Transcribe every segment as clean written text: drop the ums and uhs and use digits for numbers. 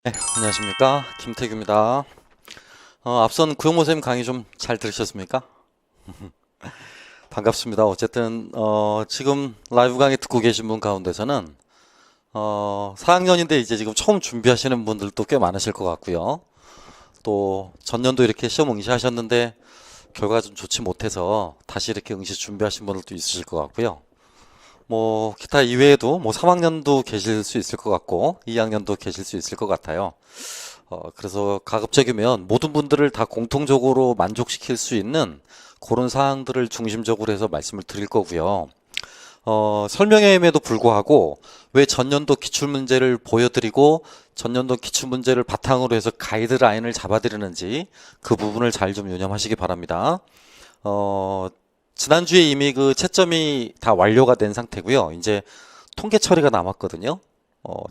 네, 안녕하십니까. 김태규입니다. 앞선 구형모 선생님 강의 좀 잘 들으셨습니까? 반갑습니다. 어쨌든 지금 라이브 강의 듣고 계신 분 가운데서는 4학년인데 이제 지금 처음 준비하시는 분들도 꽤 많으실 것 같고요. 또 전년도 이렇게 시험 응시하셨는데 결과가 좀 좋지 못해서 다시 이렇게 응시 준비하신 분들도 있으실 것 같고요. 뭐 기타 이외에도 뭐 3학년도 계실 수 있을 것 같고 2학년도 계실 수 있을 것 같아요. 그래서 가급적이면 모든 분들을 다 공통적으로 만족시킬 수 있는 그런 사항들을 중심적으로 해서 말씀을 드릴 거고요. 설명임에도 불구하고 왜 전년도 기출문제를 보여드리고 전년도 기출문제를 바탕으로 해서 가이드라인을 잡아드리는지 그 부분을 잘 좀 유념하시기 바랍니다. 지난주에 이미 그 채점이 다 완료가 된 상태고요. 이제 통계 처리가 남았거든요.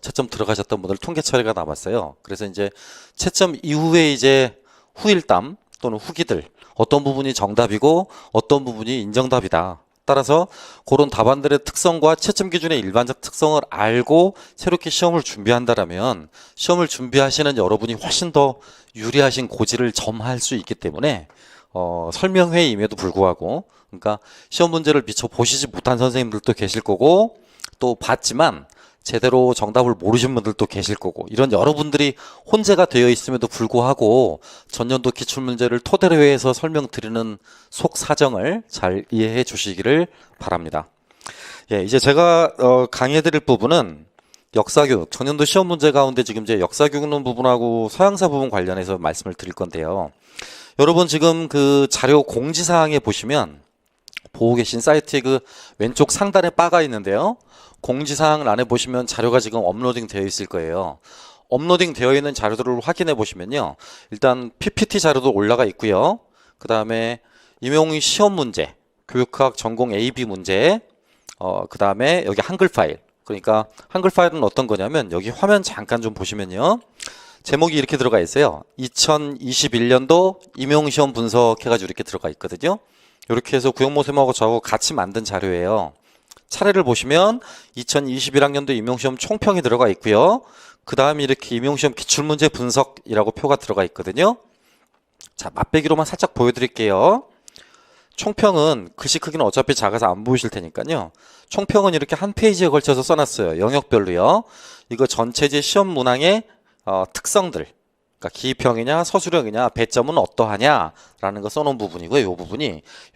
채점 들어가셨던 분들 통계 처리가 남았어요. 그래서 이제 채점 이후에 이제 후일담 또는 후기들 어떤 부분이 정답이고 어떤 부분이 인정답이다. 따라서 그런 답안들의 특성과 채점 기준의 일반적 특성을 알고 새롭게 시험을 준비한다라면 시험을 준비하시는 여러분이 훨씬 더 유리하신 고지를 점할 수 있기 때문에 설명회임에도 불구하고 그러니까 시험 문제를 미처 보시지 못한 선생님들도 계실 거고 또 봤지만 제대로 정답을 모르신 분들도 계실 거고 이런 여러분들이 혼재가 되어 있음에도 불구하고 전년도 기출문제를 토대로 해서 설명드리는 속 사정을 잘 이해해 주시기를 바랍니다. 예, 이제 제가 강의해 드릴 부분은 역사교육, 전년도 시험 문제 가운데 지금 이제 역사교육론 부분하고 서양사 부분 관련해서 말씀을 드릴 건데요. 여러분 지금 그 자료 공지사항에 보시면 보고 계신 사이트의 그 왼쪽 상단에 바가 있는데요. 공지사항란에 보시면 자료가 지금 업로딩 되어 있을 거예요. 업로딩 되어 있는 자료들을 확인해 보시면요. 일단 PPT 자료도 올라가 있고요. 그 다음에 임용 시험 문제, 교육학 전공 AB 문제, 그 다음에 여기 한글 파일. 그러니까 한글 파일은 어떤 거냐면 여기 화면 잠깐 좀 보시면요. 제목이 이렇게 들어가 있어요. 2021년도 임용시험 분석해가지고 이렇게 들어가 있거든요. 이렇게 해서 구형모 쌤하고 저하고 같이 만든 자료예요. 차례를 보시면 2021학년도 임용시험 총평이 들어가 있고요. 그 다음에 이렇게 임용시험 기출문제 분석이라고 표가 들어가 있거든요. 자, 맛배기로만 살짝 보여드릴게요. 총평은 글씨 크기는 어차피 작아서 안 보이실 테니까요. 총평은 이렇게 한 페이지에 걸쳐서 써놨어요. 영역별로요. 이거 전체제 시험 문항의 특성들, 그러니까 기입형이냐 서술형이냐 배점은 어떠하냐 라는 거 써놓은 부분이고요. 이 부분이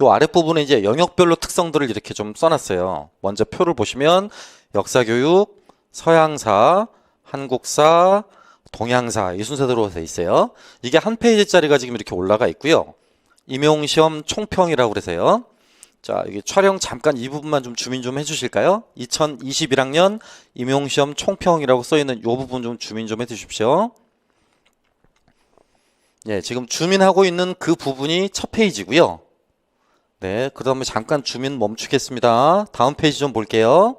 이 아랫부분에 이제 영역별로 특성들을 이렇게 좀 써놨어요. 먼저 표를 보시면 역사교육, 서양사, 한국사, 동양사 이 순서대로 돼 있어요. 이게 한 페이지짜리가 지금 이렇게 올라가 있고요. 임용시험 총평이라고 그래서요. 자, 여기 촬영 잠깐 이 부분만 좀 주민 좀 해주실까요? 2021학년 임용시험 총평이라고 써있는 이 부분 좀 주민 좀 해주십시오. 예, 지금 주민하고 있는 그 부분이 첫 페이지고요. 네, 그 다음에 잠깐 주민 멈추겠습니다. 다음 페이지 좀 볼게요.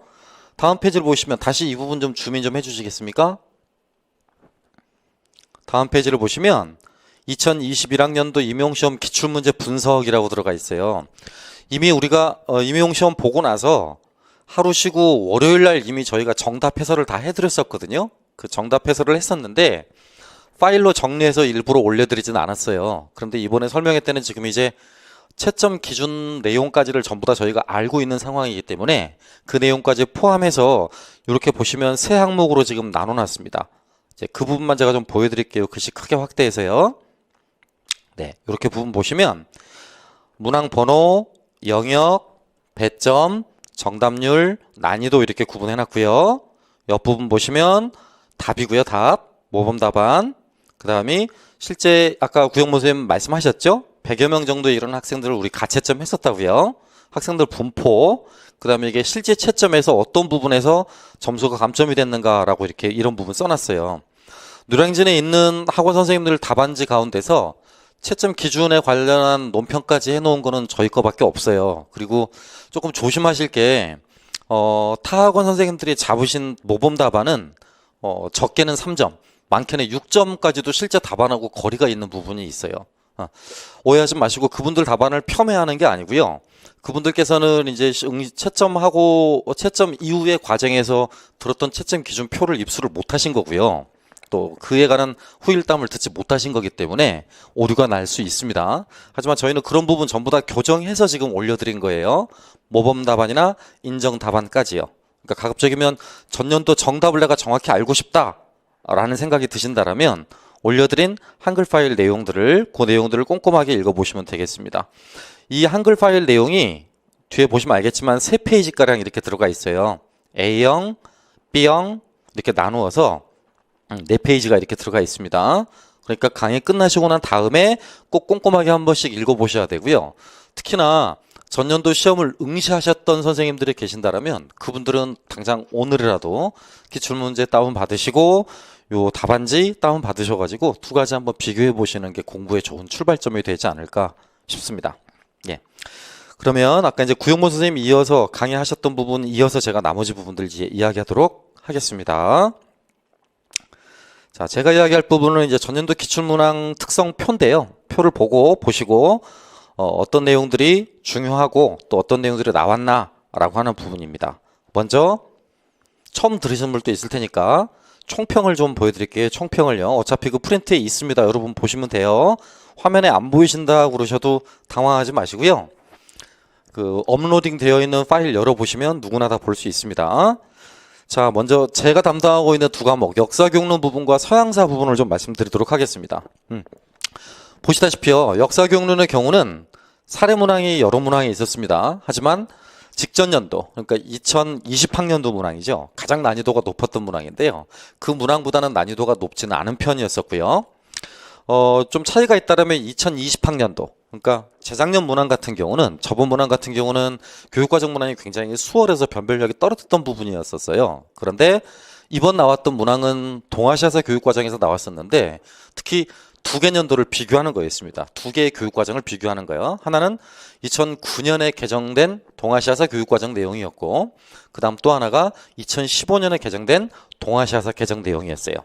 다음 페이지를 보시면 다시 이 부분 좀 주민 좀 해주시겠습니까? 다음 페이지를 보시면 2021학년도 임용시험 기출문제 분석이라고 들어가 있어요. 이미 우리가 임용시험 보고 나서 하루 쉬고 월요일날 이미 저희가 정답 해설을 다 해드렸었거든요. 그 정답 해설을 했었는데 파일로 정리해서 일부러 올려드리진 않았어요. 그런데 이번에 설명회 때는 지금 이제 채점 기준 내용까지를 전부 다 저희가 알고 있는 상황이기 때문에 그 내용까지 포함해서 이렇게 보시면 세 항목으로 지금 나눠놨습니다. 이제 그 부분만 제가 좀 보여드릴게요. 글씨 크게 확대해서요. 네, 이렇게 부분 보시면 문항 번호, 영역, 배점, 정답률, 난이도 이렇게 구분해놨고요. 옆부분 보시면 답이고요. 답, 모범 답안. 그 다음에 실제 아까 구형모 선생님 말씀하셨죠? 100여 명 정도의 이런 학생들을 우리 가채점 했었다고요. 학생들 분포, 그 다음에 이게 실제 채점에서 어떤 부분에서 점수가 감점이 됐는가라고 이렇게 이런 부분 써놨어요. 누량진에 있는 학원 선생님들 답안지 가운데서 채점 기준에 관련한 논평까지 해놓은 거는 저희 거밖에 없어요. 그리고 조금 조심하실 게 타 학원 선생님들이 잡으신 모범 답안은 적게는 3점, 많게는 6점까지도 실제 답안하고 거리가 있는 부분이 있어요. 오해하지 마시고 그분들 답안을 폄훼하는 게 아니고요. 그분들께서는 이제 채점하고 채점 이후의 과정에서 들었던 채점 기준표를 입수를 못 하신 거고요. 또 그에 관한 후일담을 듣지 못하신 거기 때문에 오류가 날 수 있습니다. 하지만 저희는 그런 부분 전부 다 교정해서 지금 올려드린 거예요. 모범 답안이나 인정 답안까지요. 그러니까 가급적이면 전년도 정답을 내가 정확히 알고 싶다라는 생각이 드신다라면 올려드린 한글 파일 내용들을 그 내용들을 꼼꼼하게 읽어보시면 되겠습니다. 이 한글 파일 내용이 뒤에 보시면 알겠지만 3페이지가량 이렇게 들어가 있어요. A형, B형 이렇게 나누어서 4페이지가 이렇게 들어가 있습니다. 그러니까 강의 끝나시고 난 다음에 꼭 꼼꼼하게 한 번씩 읽어보셔야 되고요. 특히나 전년도 시험을 응시하셨던 선생님들이 계신다면 그분들은 당장 오늘이라도 기출문제 다운받으시고 요 답안지 다운받으셔가지고 두 가지 한번 비교해 보시는 게 공부에 좋은 출발점이 되지 않을까 싶습니다. 예. 그러면 아까 이제 구용모 선생님이 이어서 강의하셨던 부분 이어서 제가 나머지 부분들 이제 이야기하도록 하겠습니다. 자, 제가 이야기할 부분은 이제 전년도 기출문항 특성표인데요. 표를 보시고 어떤 내용들이 중요하고 또 어떤 내용들이 나왔나라고 하는 부분입니다. 먼저 처음 들으신 분도 있을 테니까 총평을 좀 보여드릴게요. 총평을요. 어차피 그 프린트에 있습니다. 여러분 보시면 돼요. 화면에 안 보이신다 그러셔도 당황하지 마시고요. 그 업로딩 되어 있는 파일 열어보시면 누구나 다 볼 수 있습니다. 자, 먼저 제가 담당하고 있는 두 과목 역사 교육론 부분과 서양사 부분을 좀 말씀드리도록 하겠습니다. 보시다시피요. 역사 교육론의 경우는 사례 문항이 여러 문항이 있었습니다. 하지만 직전 연도, 그러니까 2020학년도 문항이죠. 가장 난이도가 높았던 문항인데요. 그 문항보다는 난이도가 높지는 않은 편이었었고요. 좀 차이가 있다면 2020학년도, 그러니까 재작년 문항 같은 경우는, 저번 문항 같은 경우는 교육과정 문항이 굉장히 수월해서 변별력이 떨어졌던 부분이었었어요. 그런데 이번 나왔던 문항은 동아시아사 교육과정에서 나왔었는데 특히 두 개 년도를 비교하는 거였습니다. 두 개의 교육과정을 비교하는 거예요. 하나는 2009년에 개정된 동아시아사 교육과정 내용이었고 그 다음 또 하나가 2015년에 개정된 동아시아사 개정 내용이었어요.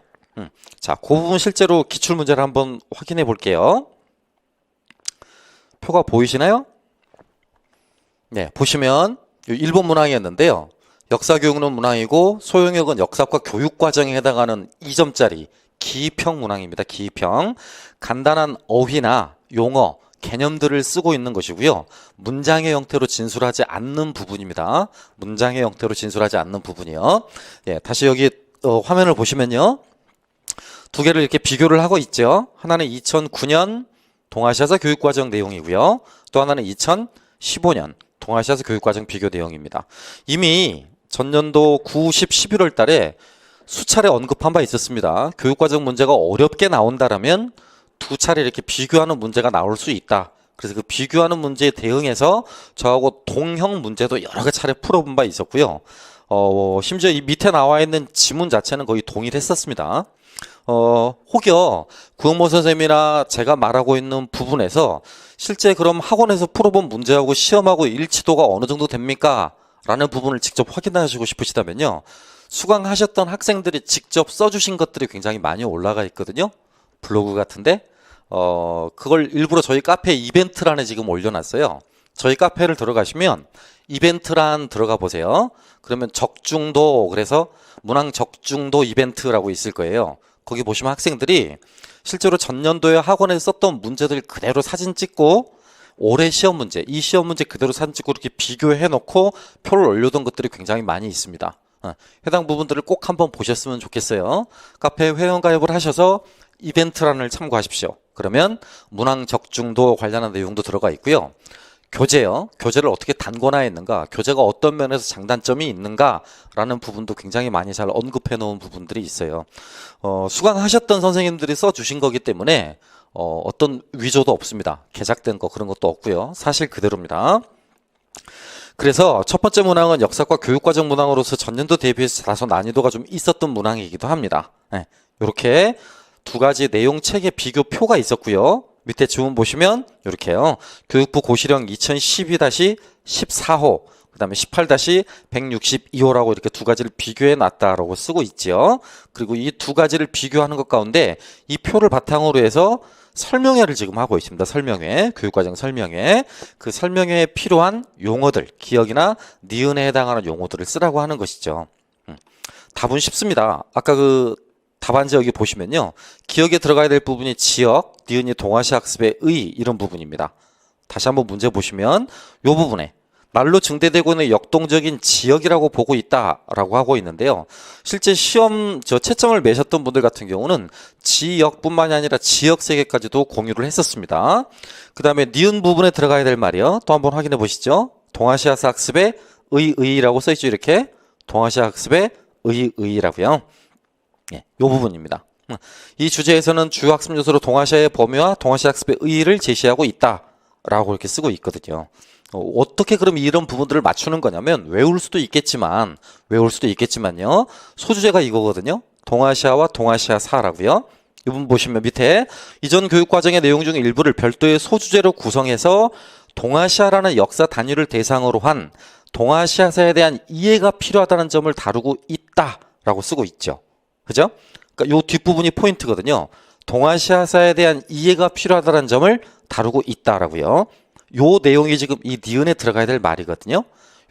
자, 그 부분 실제로 기출문제를 한번 확인해 볼게요. 표가 보이시나요? 네, 보시면 1번 문항이었는데요. 역사교육론 문항이고 소영역은 역사과 교육과정에 해당하는 2점짜리 기입형 문항입니다. 기입형. 간단한 어휘나 용어, 개념들을 쓰고 있는 것이고요. 문장의 형태로 진술하지 않는 부분입니다. 문장의 형태로 진술하지 않는 부분이요. 예, 다시 여기 화면을 보시면요. 두 개를 이렇게 비교를 하고 있죠. 하나는 2009년 동아시아사 교육과정 내용이고요. 또 하나는 2015년 동아시아사 교육과정 비교 내용입니다. 이미 전년도 9, 10, 11월 달에 수차례 언급한 바 있었습니다. 교육과정 문제가 어렵게 나온다라면 두 차례 이렇게 비교하는 문제가 나올 수 있다. 그래서 그 비교하는 문제에 대응해서 저하고 동형 문제도 여러 차례 풀어본 바 있었고요. 심지어 이 밑에 나와 있는 지문 자체는 거의 동일했었습니다. 혹여 구용모 선생님이나 제가 말하고 있는 부분에서 실제 그럼 학원에서 풀어본 문제하고 시험하고 일치도가 어느 정도 됩니까? 라는 부분을 직접 확인하시고 싶으시다면요. 수강하셨던 학생들이 직접 써주신 것들이 굉장히 많이 올라가 있거든요. 블로그 같은데 그걸 일부러 저희 카페 이벤트란에 지금 올려놨어요. 저희 카페를 들어가시면 이벤트란 들어가 보세요. 그러면 적중도, 그래서 문항 적중도 이벤트라고 있을 거예요. 거기 보시면 학생들이 실제로 전년도에 학원에서 썼던 문제들 그대로 사진 찍고 올해 시험 문제, 이 시험 문제 그대로 사진 찍고 이렇게 비교해 놓고 표를 올려둔 것들이 굉장히 많이 있습니다. 해당 부분들을 꼭 한번 보셨으면 좋겠어요. 카페 회원 가입을 하셔서 이벤트란을 참고하십시오. 그러면 문항 적중도 관련한 내용도 들어가 있고요. 교재요. 교재를 어떻게 단권화했는가, 교재가 어떤 면에서 장단점이 있는가라는 부분도 굉장히 많이 잘 언급해 놓은 부분들이 있어요. 수강하셨던 선생님들이 써주신 거기 때문에 어떤 위조도 없습니다. 개작된 거 그런 것도 없고요. 사실 그대로입니다. 그래서 첫 번째 문항은 역사과 교육과정 문항으로서 전년도 대비해서 다소 난이도가 좀 있었던 문항이기도 합니다. 네, 이렇게 두 가지 내용 책의 비교표가 있었고요. 밑에 지문 보시면 이렇게요. 교육부 고시령 2012-14호, 그 다음에 18-162호라고 이렇게 두 가지를 비교해 놨다라고 쓰고 있죠. 그리고 이 두 가지를 비교하는 것 가운데 이 표를 바탕으로 해서 설명회를 지금 하고 있습니다. 설명회, 교육과정 설명회. 그 설명회에 필요한 용어들, 기억이나 니은에 해당하는 용어들을 쓰라고 하는 것이죠. 답은 쉽습니다. 아까 그 답안지 여기 보시면요. 기억에 들어가야 될 부분이 지역, 니은이 동아시아 학습의 의 이런 부분입니다. 다시 한번 문제 보시면 이 부분에 날로 증대되고 있는 역동적인 지역이라고 보고 있다라고 하고 있는데요. 실제 시험 채점을 매셨던 분들 같은 경우는 지역뿐만이 아니라 지역 세계까지도 공유를 했었습니다. 그 다음에 니은 부분에 들어가야 될 말이요. 또 한번 확인해 보시죠. 동아시아 학습의 의라고 써있죠. 이렇게 동아시아 학습의 의라고요. 예, 이 부분입니다. 이 주제에서는 주요 학습 요소로 동아시아의 범위와 동아시아 학습의 의의를 제시하고 있다라고 이렇게 쓰고 있거든요. 어떻게 그럼 이런 부분들을 맞추는 거냐면 외울 수도 있겠지만요. 소주제가 이거거든요. 동아시아와 동아시아사라고요. 이 부분 보시면 밑에 이전 교육과정의 내용 중 일부를 별도의 소주제로 구성해서 동아시아라는 역사 단위를 대상으로 한 동아시아사에 대한 이해가 필요하다는 점을 다루고 있다라고 쓰고 있죠. 그죠? 그러니까 요 뒷부분이 포인트거든요. 동아시아사에 대한 이해가 필요하다는 점을 다루고 있다라고요. 요 내용이 지금 이 니은에 들어가야 될 말이거든요.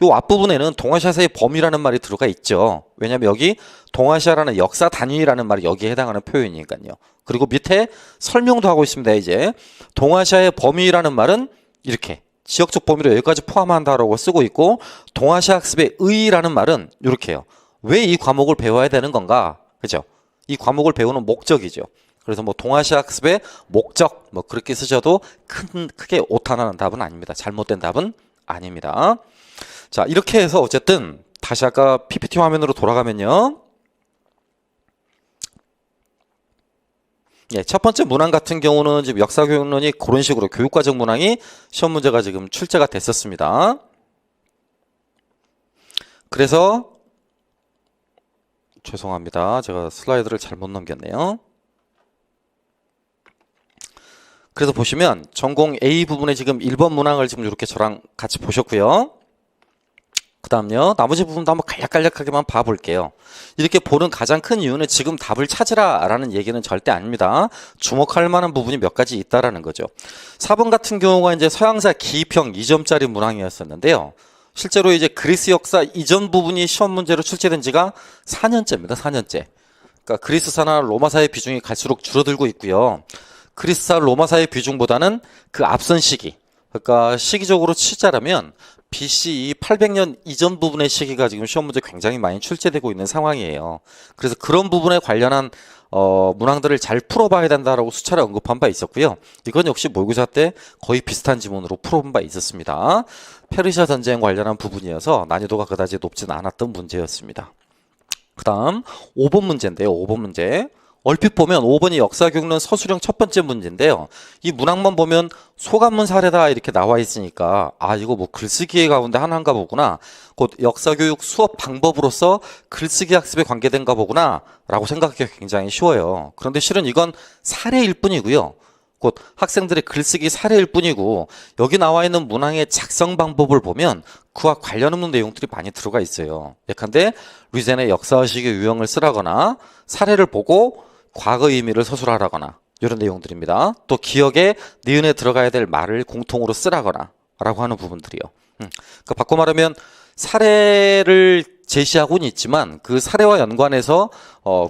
요 앞부분에는 동아시아사의 범위라는 말이 들어가 있죠. 왜냐하면 여기 동아시아라는 역사 단위라는 말이 여기에 해당하는 표현이니까요. 그리고 밑에 설명도 하고 있습니다. 이제 동아시아의 범위라는 말은 이렇게 지역적 범위를 여기까지 포함한다라고 쓰고 있고 동아시아 학습의 의라는 말은 이렇게요. 왜 이 과목을 배워야 되는 건가? 그죠? 이 과목을 배우는 목적이죠. 그래서 뭐 동아시아 학습의 목적 뭐 그렇게 쓰셔도 크게 오타나는 답은 아닙니다. 잘못된 답은 아닙니다. 자, 이렇게 해서 어쨌든 다시 아까 PPT 화면으로 돌아가면요. 예, 첫 번째 문항 같은 경우는 지금 역사교육론이 그런 식으로 교육과정 문항이 시험 문제가 지금 출제가 됐었습니다. 그래서 죄송합니다. 제가 슬라이드를 잘못 넘겼네요. 그래서 보시면 전공 A 부분에 지금 1번 문항을 지금 이렇게 저랑 같이 보셨고요. 그 다음요. 나머지 부분도 한번 간략하게만 봐볼게요. 이렇게 보는 가장 큰 이유는 지금 답을 찾으라 라는 얘기는 절대 아닙니다. 주목할 만한 부분이 몇 가지 있다라는 거죠. 4번 같은 경우가 이제 서양사 기입형 2점짜리 문항이었었는데요. 실제로 이제 그리스 역사 이전 부분이 시험 문제로 출제된 지가 4년째입니다. 4년째. 그러니까 그리스사나 로마사의 비중이 갈수록 줄어들고 있고요. 그리스사 로마사의 비중보다는 그 앞선 시기, 그러니까 시기적으로 치자라면 BCE 800년 이전 부분의 시기가 지금 시험 문제 굉장히 많이 출제되고 있는 상황이에요. 그래서 그런 부분에 관련한 문항들을 잘 풀어봐야 된다라고 수차례 언급한 바 있었고요. 이건 역시 모의고사 때 거의 비슷한 지문으로 풀어본 바 있었습니다. 페르시아 전쟁 관련한 부분이어서 난이도가 그다지 높진 않았던 문제였습니다. 그 다음 5번 문제인데요. 5번 문제. 얼핏 보면 5번이 역사교육론 서술형 첫 번째 문제인데요. 이 문항만 보면 소관문 사례다 이렇게 나와 있으니까 아 이거 뭐 글쓰기 가운데 하나인가 보구나. 곧 역사교육 수업 방법으로서 글쓰기 학습에 관계된가 보구나 라고 생각하기가 굉장히 쉬워요. 그런데 실은 이건 사례일 뿐이고요. 곧 학생들의 글쓰기 사례일 뿐이고 여기 나와 있는 문항의 작성 방법을 보면 그와 관련 없는 내용들이 많이 들어가 있어요. 예컨대 류젠의 역사의식의 유형을 쓰라거나 사례를 보고 과거 의미를 서술하라거나 이런 내용들입니다. 또 기억에 니은에 들어가야 될 말을 공통으로 쓰라거나 라고 하는 부분들이요. 그러니까 바꿔 말하면 사례를 제시하고는 있지만 그 사례와 연관해서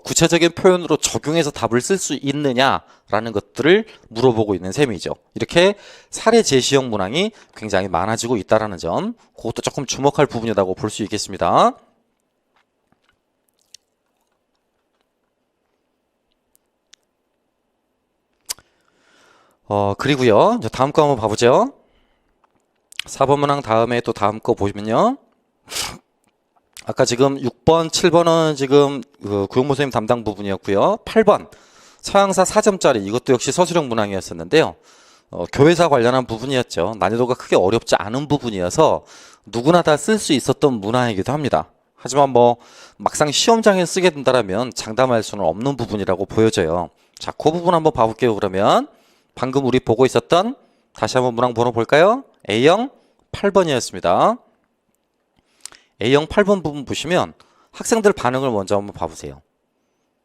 구체적인 표현으로 적용해서 답을 쓸 수 있느냐라는 것들을 물어보고 있는 셈이죠. 이렇게 사례 제시형 문항이 굉장히 많아지고 있다는 점, 그것도 조금 주목할 부분이라고 볼 수 있겠습니다. 그리고요. 이제 다음 거 한번 봐보죠. 4번 문항 다음에 또 다음 거 보시면요. 아까 지금 6번, 7번은 지금 구용모 선생님 담당 부분이었고요. 8번 서양사 4점짜리 이것도 역시 서술형 문항이었었는데요. 교회사 관련한 부분이었죠. 난이도가 크게 어렵지 않은 부분이어서 누구나 다 쓸 수 있었던 문항이기도 합니다. 하지만 뭐 막상 시험장에 쓰게 된다면 장담할 수는 없는 부분이라고 보여져요. 자, 그 부분 한번 봐볼게요. 그러면 방금 우리 보고 있었던 다시 한번 문항 번호 볼까요? A형 8번이었습니다. A형 8번 부분 보시면 학생들 반응을 먼저 한번 봐보세요.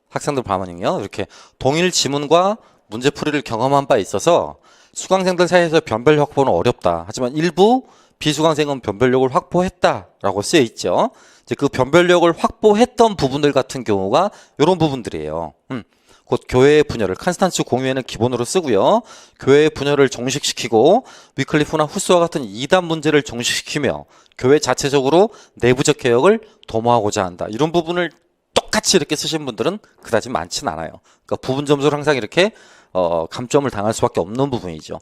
학생들 반응이요. 이렇게 동일 지문과 문제풀이를 경험한 바 있어서 수강생들 사이에서 변별 확보는 어렵다. 하지만 일부 비수강생은 변별력을 확보했다라고 쓰여 있죠. 이제 그 변별력을 확보했던 부분들 같은 경우가 이런 부분들이에요. 곧 교회의 분열을 칸스탄츠 공유에는 기본으로 쓰고요. 교회의 분열을 종식시키고 위클리프나 후스와 같은 이단 문제를 종식시키며 교회 자체적으로 내부적 개혁을 도모하고자 한다. 이런 부분을 똑같이 이렇게 쓰신 분들은 그다지 많진 않아요. 그러니까 부분 점수를 항상 이렇게 감점을 당할 수밖에 없는 부분이죠.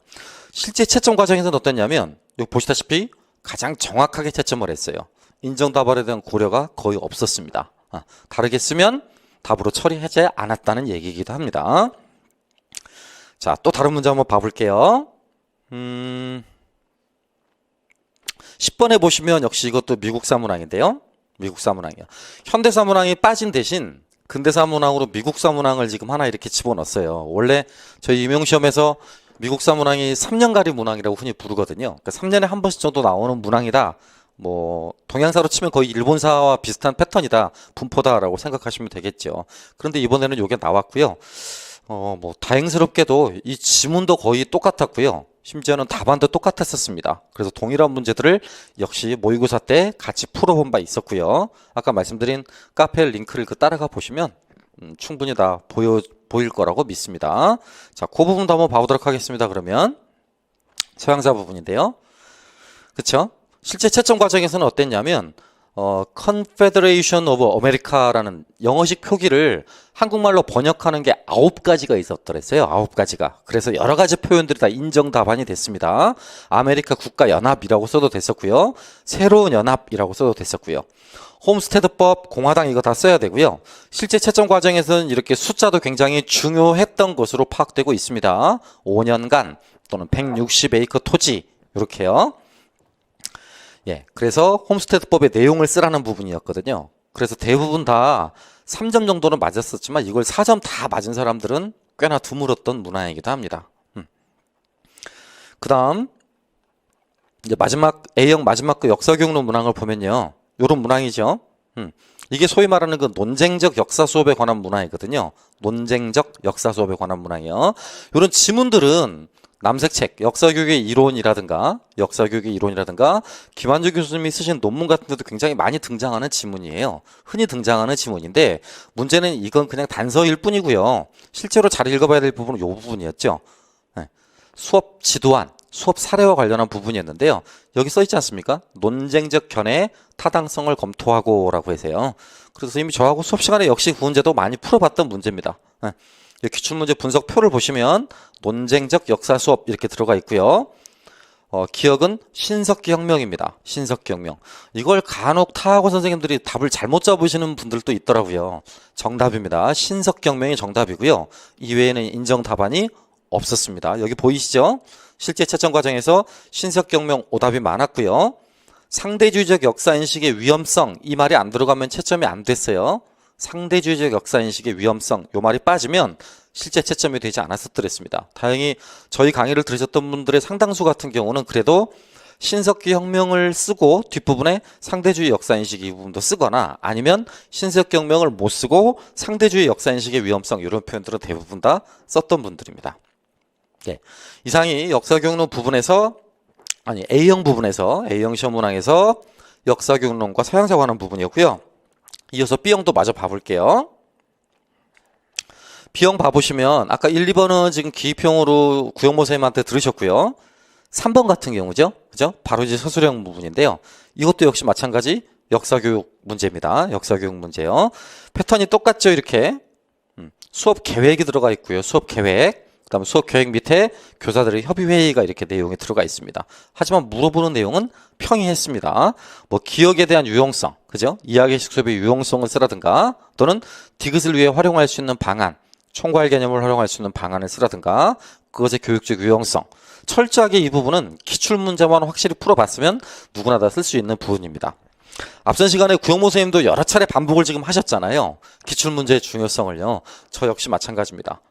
실제 채점 과정에서는 어땠냐면 여기 보시다시피 가장 정확하게 채점을 했어요. 인정 답안에 대한 고려가 거의 없었습니다. 다르게 쓰면 답으로 처리하지 않았다는 얘기이기도 합니다. 자, 또 다른 문제 한번 봐볼게요. 10번에 보시면 역시 이것도 미국사 문항인데요. 미국사 문항이요. 현대사 문항이 빠진 대신 근대사 문항으로 미국사 문항을 지금 하나 이렇게 집어넣었어요. 원래 저희 임용시험에서 미국사 문항이 3년가리 문항이라고 흔히 부르거든요. 그러니까 3년에 한 번씩 정도 나오는 문항이다. 뭐 동양사로 치면 거의 일본사와 비슷한 패턴이다, 분포다라고 생각하시면 되겠죠. 그런데 이번에는 이게 나왔고요. 뭐 다행스럽게도 이 지문도 거의 똑같았고요. 심지어는 답안도 똑같았었습니다. 그래서 동일한 문제들을 역시 모의고사 때 같이 풀어본 바 있었고요. 아까 말씀드린 카페 링크를 따라가 보시면 충분히 다 보일 거라고 믿습니다. 자, 그 부분도 한번 봐보도록 하겠습니다. 그러면 서양사 부분인데요. 그쵸? 실제 채점 과정에서는 어땠냐면 Confederation of America라는 영어식 표기를 한국말로 번역하는 게 9가지가 있었더랬어요. 9가지가. 그래서 여러 가지 표현들이 다 인정 답안이 됐습니다. 아메리카 국가연합이라고 써도 됐었고요. 새로운 연합이라고 써도 됐었고요. 홈스테드법, 공화당 이거 다 써야 되고요. 실제 채점 과정에서는 이렇게 숫자도 굉장히 중요했던 것으로 파악되고 있습니다. 5년간 또는 160에이커 토지 이렇게요. 예, 그래서 홈스테드법의 내용을 쓰라는 부분이었거든요. 그래서 대부분 다 3점 정도는 맞았었지만 이걸 4점 다 맞은 사람들은 꽤나 드물었던 문항이기도 합니다. 그 다음 이제 마지막 A형 마지막 그 역사교육론 문항을 보면요. 요런 문항이죠. 이게 소위 말하는 그 논쟁적 역사 수업에 관한 문항이거든요. 논쟁적 역사 수업에 관한 문항이요. 요런 지문들은 남색책, 역사교육의 이론이라든가 김한주 교수님이 쓰신 논문 같은 데도 굉장히 많이 등장하는 지문이에요. 흔히 등장하는 지문인데 문제는 이건 그냥 단서일 뿐이고요. 실제로 잘 읽어봐야 될 부분은 이 부분이었죠. 네. 수업 지도안, 수업 사례와 관련한 부분이었는데요. 여기 써있지 않습니까? 논쟁적 견해, 타당성을 검토하고 라고 해서요. 그래서 이미 저하고 수업 시간에 역시 그 문제도 많이 풀어봤던 문제입니다. 네. 기출문제 분석표를 보시면 논쟁적 역사 수업 이렇게 들어가 있고요. 기억은 신석기 혁명입니다. 신석기 혁명. 이걸 간혹 타학원 선생님들이 답을 잘못 잡으시는 분들도 있더라고요. 정답입니다. 신석기 혁명이 정답이고요. 이외에는 인정 답안이 없었습니다. 여기 보이시죠? 실제 채점 과정에서 신석기 혁명 오답이 많았고요. 상대주의적 역사인식의 위험성 이 말이 안 들어가면 채점이 안 됐어요. 상대주의적 역사인식의 위험성 이 말이 빠지면 실제 채점이 되지 않았었더랬습니다. 다행히 저희 강의를 들으셨던 분들의 상당수 같은 경우는 그래도 신석기 혁명을 쓰고 뒷부분에 상대주의 역사인식 이 부분도 쓰거나 아니면 신석기 혁명을 못 쓰고 상대주의 역사인식의 위험성 이런 표현들은 대부분 다 썼던 분들입니다. 네. 이상이 역사교육론 부분에서 A형 부분에서 A형 시험 문항에서 역사교육론과 서양사 관한 부분이었고요. 이어서 B형도 마저 봐볼게요. B형 봐보시면 아까 1, 2번은 지금 기입형으로 구형모 선생님한테 들으셨고요. 3번 같은 경우죠. 그죠? 바로 이제 서술형 부분인데요. 이것도 역시 마찬가지 역사교육 문제입니다. 역사교육 문제요. 패턴이 똑같죠. 이렇게 수업 계획이 들어가 있고요. 수업 계획. 그다음에 수업 계획 밑에 교사들의 협의회의가 이렇게 내용이 들어가 있습니다. 하지만 물어보는 내용은 평이했습니다. 뭐 기억에 대한 유용성, 그죠? 이야기식 수업의 유용성을 쓰라든가 또는 디귿을 위해 활용할 수 있는 방안, 총괄 개념을 활용할 수 있는 방안을 쓰라든가 그것의 교육적 유용성. 철저하게 이 부분은 기출문제만 확실히 풀어봤으면 누구나 다 쓸 수 있는 부분입니다. 앞선 시간에 구형모 선생님도 여러 차례 반복을 지금 하셨잖아요. 기출문제의 중요성을요. 저 역시 마찬가지입니다.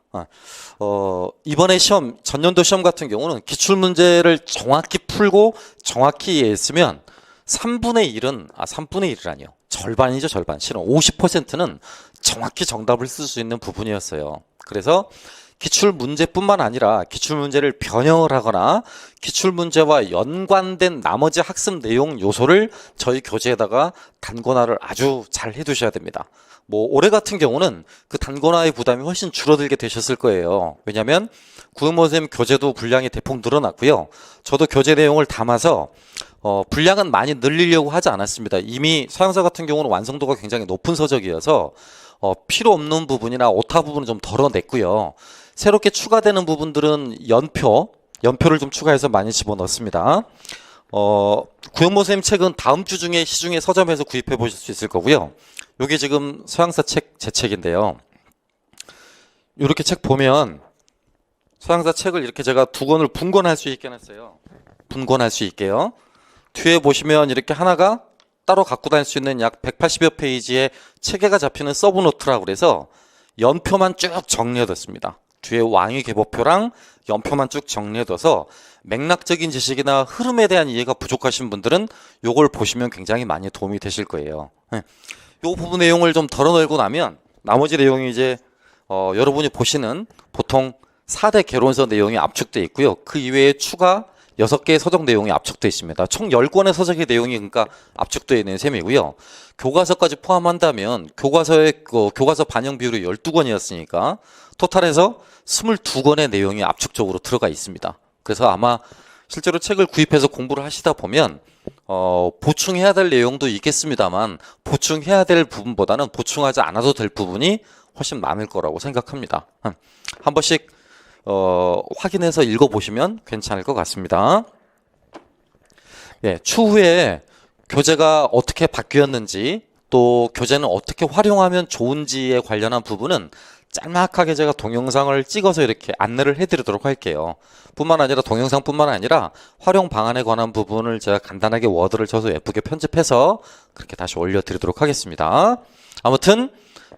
이번에 시험, 전년도 시험 같은 경우는 기출문제를 정확히 풀고 정확히 이해했으면 3분의 1이라니요. 절반이죠, 절반. 실은 50%는 정확히 정답을 쓸 수 있는 부분이었어요. 그래서 기출문제뿐만 아니라 기출문제를 변형을 하거나 기출문제와 연관된 나머지 학습 내용 요소를 저희 교재에다가 단권화를 아주 잘 해두셔야 됩니다. 뭐 올해 같은 경우는 그 단권화의 부담이 훨씬 줄어들게 되셨을 거예요. 왜냐하면 구은모 선생님 교재도 분량이 대폭 늘어났고요. 저도 교재 내용을 담아서 분량은 많이 늘리려고 하지 않았습니다. 이미 서양서 같은 경우는 완성도가 굉장히 높은 서적이어서 필요 없는 부분이나 오타 부분은 좀 덜어냈고요. 새롭게 추가되는 부분들은 연표를 좀 추가해서 많이 집어넣습니다. 구현모 선생님 책은 다음 주 중에 시중에 서점에서 구입해 보실 수 있을 거고요. 이게 지금 서양사 책, 제 책인데요. 이렇게 책 보면 서양사 책을 이렇게 제가 두 권을 분권할 수 있게 해놨어요. 분권할 수 있게요. 뒤에 보시면 이렇게 하나가 따로 갖고 다닐 수 있는 약 180여 페이지의 체계가 잡히는 서브노트라고 그래서 연표만 쭉 정리해뒀습니다. 뒤에 왕위 계보표랑 연표만 쭉 정리해둬서 맥락적인 지식이나 흐름에 대한 이해가 부족하신 분들은 이걸 보시면 굉장히 많이 도움이 되실 거예요. 이 부분 내용을 좀 덜어내고 나면 나머지 내용이 이제 여러분이 보시는 보통 4대 개론서 내용이 압축되어 있고요. 그 이외에 추가 6개의 서적 내용이 압축되어 있습니다. 총 10권의 서적의 내용이 그러니까 압축되어 있는 셈이고요. 교과서까지 포함한다면 교과서의 교과서 반영 비율이 12권이었으니까 토탈해서 22권의 내용이 압축적으로 들어가 있습니다. 그래서 아마 실제로 책을 구입해서 공부를 하시다 보면 보충해야 될 내용도 있겠습니다만 보충해야 될 부분보다는 보충하지 않아도 될 부분이 훨씬 많을 거라고 생각합니다. 한 번씩 확인해서 읽어보시면 괜찮을 것 같습니다. 예, 추후에 교재가 어떻게 바뀌었는지 또 교재는 어떻게 활용하면 좋은지에 관련한 부분은 짤막하게 제가 동영상을 찍어서 이렇게 안내를 해드리도록 할게요. 뿐만 아니라 동영상뿐만 아니라 활용 방안에 관한 부분을 제가 간단하게 워드를 쳐서 예쁘게 편집해서 그렇게 다시 올려드리도록 하겠습니다. 아무튼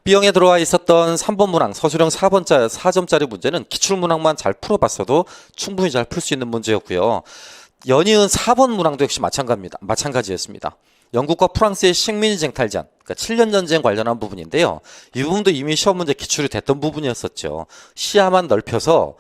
B형에 들어와 있었던 3번 문항 서술형 4점짜리 문제는 기출문항만 잘 풀어봤어도 충분히 잘 풀 수 있는 문제였고요. 연이은 4번 문항도 역시 마찬가지였습니다. 영국과 프랑스의 식민지 쟁탈전, 그러니까 7년 전쟁 관련한 부분인데요. 이 부분도 이미 시험 문제 기출이 됐던 부분이었었죠. 시야만 넓혀서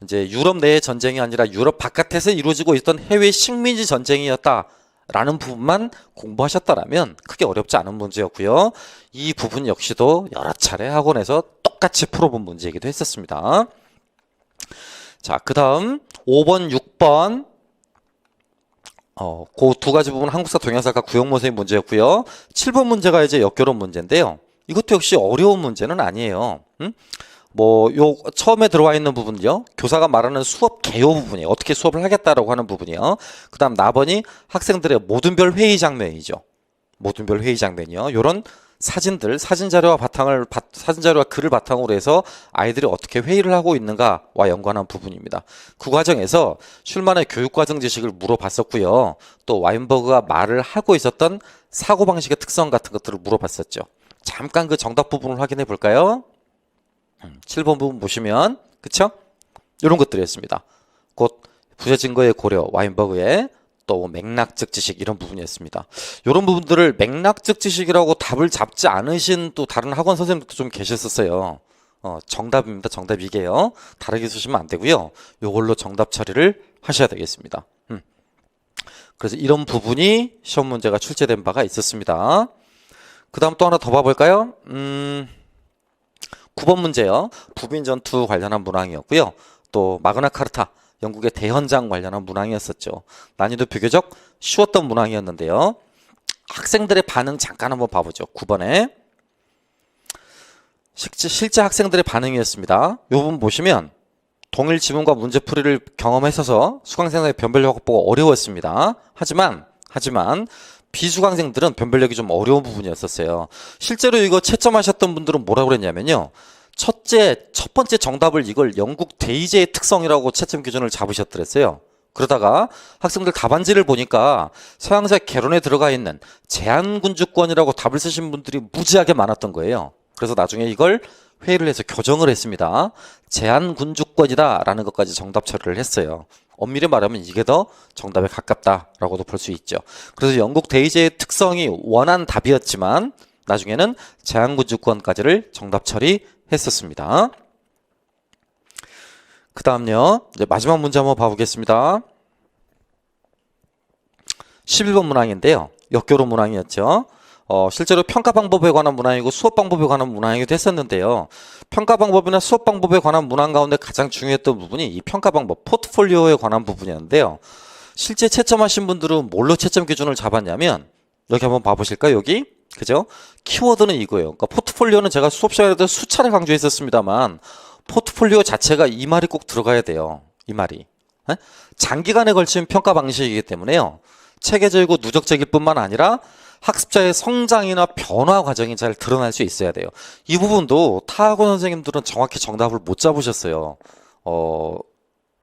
이제 유럽 내의 전쟁이 아니라 유럽 바깥에서 이루어지고 있던 해외 식민지 전쟁이었다라는 부분만 공부하셨다라면 크게 어렵지 않은 문제였고요. 이 부분 역시도 여러 차례 학원에서 똑같이 풀어본 문제이기도 했었습니다. 자, 그 다음 5번, 6번 그 두 가지 부분 한국사 동양사과 구형모 선생님 문제였고요. 7번 문제가 이제 역결혼 문제인데요. 이것도 역시 어려운 문제는 아니에요. 요 처음에 들어와 있는 부분이요. 교사가 말하는 수업 개요 부분이에요. 어떻게 수업을 하겠다라고 하는 부분이요. 그 다음 4번이 학생들의 모든별 회의 장면이죠. 모든별 회의 장면이요. 요런 사진들, 사진자료와 글을 바탕으로 해서 아이들이 어떻게 회의를 하고 있는가와 연관한 부분입니다. 그 과정에서 슐만의 교육과정 지식을 물어봤었고요. 또 와인버그가 말을 하고 있었던 사고방식의 특성 같은 것들을 물어봤었죠. 잠깐 그 정답 부분을 확인해 볼까요? 7번 부분 보시면 그쵸? 이런 것들이었습니다. 곧 부재 증거의 고려, 와인버그의 또 맥락적 지식 이런 부분이었습니다. 이런 부분들을 맥락적 지식이라고 답을 잡지 않으신 또 다른 학원 선생님들도 좀 계셨었어요. 정답입니다. 정답 이게요. 다르게 쓰시면 안 되고요. 이걸로 정답 처리를 하셔야 되겠습니다. 그래서 이런 부분이 시험 문제가 출제된 바가 있었습니다. 그 다음 또 하나 더 봐볼까요? 9번 문제요. 부빈 전투 관련한 문항이었고요. 또 마그나 카르타 영국의 대헌장 관련한 문항이었었죠. 난이도 비교적 쉬웠던 문항이었는데요. 학생들의 반응 잠깐 한번 봐보죠. 9번에 실제 학생들의 반응이었습니다. 이 부분 보시면 동일 지문과 문제풀이를 경험했어서 수강생의 변별력 확보가 어려웠습니다. 하지만 비수강생들은 변별력이 좀 어려운 부분이었었어요. 실제로 이거 채점하셨던 분들은 뭐라고 그랬냐면요. 첫 번째 정답을 이걸 영국 대의제의 특성이라고 채점 기준을 잡으셨더랬어요. 그러다가 학생들 답안지를 보니까 서양사 개론에 들어가 있는 제한군주권이라고 답을 쓰신 분들이 무지하게 많았던 거예요. 그래서 나중에 이걸 회의를 해서 교정을 했습니다. 제한군주권이다 라는 것까지 정답 처리를 했어요. 엄밀히 말하면 이게 더 정답에 가깝다라고도 볼 수 있죠. 그래서 영국 대의제의 특성이 원한 답이었지만 나중에는 제한군주권까지를 정답 처리했었습니다. 그 다음요. 이제 마지막 문제 한번 봐보겠습니다. 11번 문항인데요. 역교로 문항이었죠. 실제로 평가 방법에 관한 문항이고 수업 방법에 관한 문항이기도 했었는데요. 평가 방법이나 수업 방법에 관한 문항 가운데 가장 중요했던 부분이 이 평가 방법, 포트폴리오에 관한 부분이었는데요. 실제 채점하신 분들은 뭘로 채점 기준을 잡았냐면 여기 한번 봐보실까요? 여기 그죠? 키워드는 이거예요. 그러니까 포트폴리오는 제가 수업 시간에도 수차례 강조했었습니다만 포트폴리오 자체가 이 말이 꼭 들어가야 돼요. 이 말이. 에? 장기간에 걸친 평가 방식이기 때문에요. 체계적이고 누적적일 뿐만 아니라 학습자의 성장이나 변화 과정이 잘 드러날 수 있어야 돼요. 이 부분도 타학원 선생님들은 정확히 정답을 못 잡으셨어요.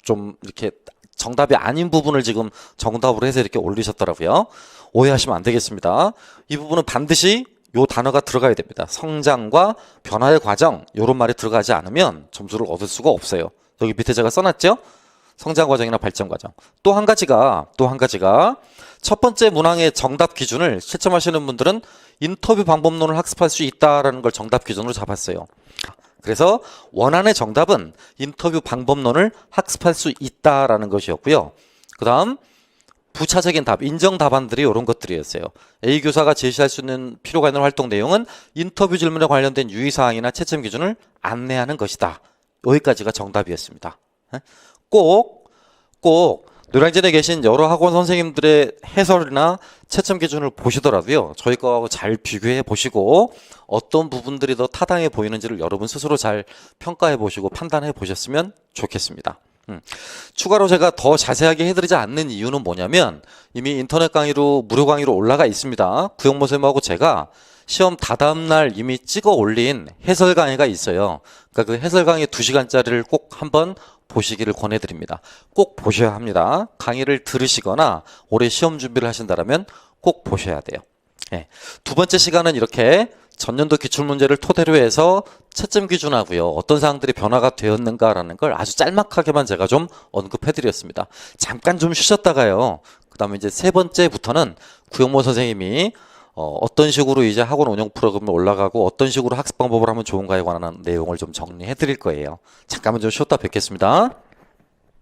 좀 이렇게 정답이 아닌 부분을 지금 정답으로 해서 이렇게 올리셨더라고요. 오해하시면 안 되겠습니다. 이 부분은 반드시 요 단어가 들어가야 됩니다. 성장과 변화의 과정, 요런 말이 들어가지 않으면 점수를 얻을 수가 없어요. 여기 밑에 제가 써놨죠? 성장 과정이나 발전 과정. 또 한 가지가 첫 번째 문항의 정답 기준을 채점하시는 분들은 인터뷰 방법론을 학습할 수 있다라는 걸 정답 기준으로 잡았어요. 그래서 원안의 정답은 인터뷰 방법론을 학습할 수 있다라는 것이었고요. 그 다음 부차적인 답, 인정 답안들이 이런 것들이었어요. A 교사가 제시할 수 있는 필요가 있는 활동 내용은 인터뷰 질문에 관련된 유의사항이나 채점 기준을 안내하는 것이다. 여기까지가 정답이었습니다. 꼭 노량진에 계신 여러 학원 선생님들의 해설이나 채점 기준을 보시더라도요. 저희 거하고 잘 비교해 보시고 어떤 부분들이 더 타당해 보이는지를 여러분 스스로 잘 평가해 보시고 판단해 보셨으면 좋겠습니다. 추가로 제가 더 자세하게 해드리지 않는 이유는 뭐냐면 이미 인터넷 강의로 무료 강의로 올라가 있습니다. 구영모 선생님하고 제가 시험 다다음 날 이미 찍어 올린 해설 강의가 있어요. 그러니까 그 해설 강의 2시간짜리를 꼭 한번 보시기를 권해드립니다. 꼭 보셔야 합니다. 강의를 들으시거나 올해 시험 준비를 하신다면 꼭 보셔야 돼요. 네. 두 번째 시간은 이렇게 전년도 기출문제를 토대로 해서 채점 기준하고요. 어떤 사항들이 변화가 되었는가라는 걸 아주 짤막하게만 제가 좀 언급해드렸습니다. 잠깐 좀 쉬셨다가요. 그 다음에 이제 세 번째부터는 구영모 선생님이 어떤 식으로 이제 학원 운영 프로그램에 올라가고 어떤 식으로 학습 방법을 하면 좋은가에 관한 내용을 좀 정리해 드릴 거예요. 잠깐만 좀 쉬었다 뵙겠습니다.